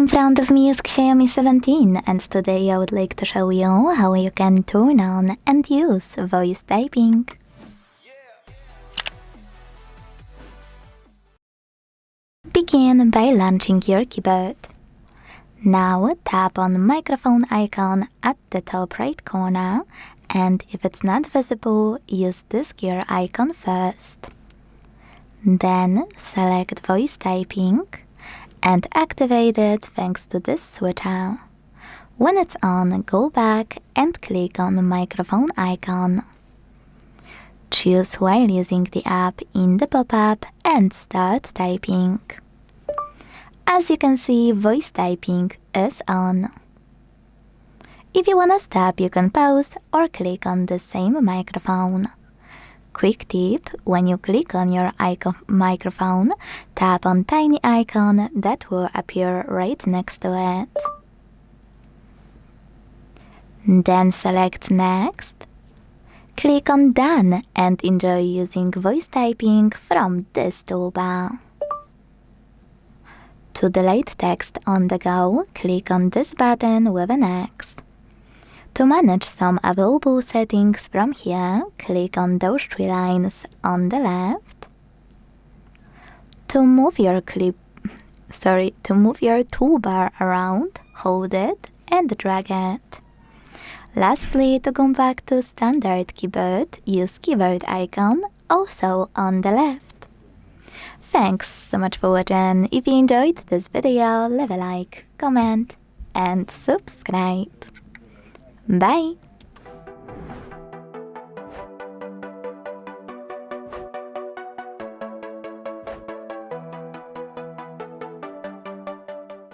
In front of me is Xiaomi 17 and today I would like to show you how you can turn on and use voice typing. Begin by launching your keyboard. Now tap on the microphone icon at the top right corner, and if it's not visible, use this gear icon first. Then select voice typing and activate it thanks to this switcher. When it's on, go back and click on the microphone icon. Choose while using the app in the pop-up and start typing. As you can see, voice typing is on. If you wanna stop, you can pause or click on the same microphone. Quick tip, when you click on your microphone, tap on tiny icon that will appear right next to it. Then select Next. Click on Done and enjoy using voice typing from this toolbar. To delete text on the go, click on this button with an X. To manage some available settings from here, click on those three lines on the left. To move your toolbar around, hold it and drag it. Lastly, to go back to standard keyboard, use keyboard icon, also on the left. Thanks so much for watching. If you enjoyed this video, leave a like, comment and subscribe. Bye!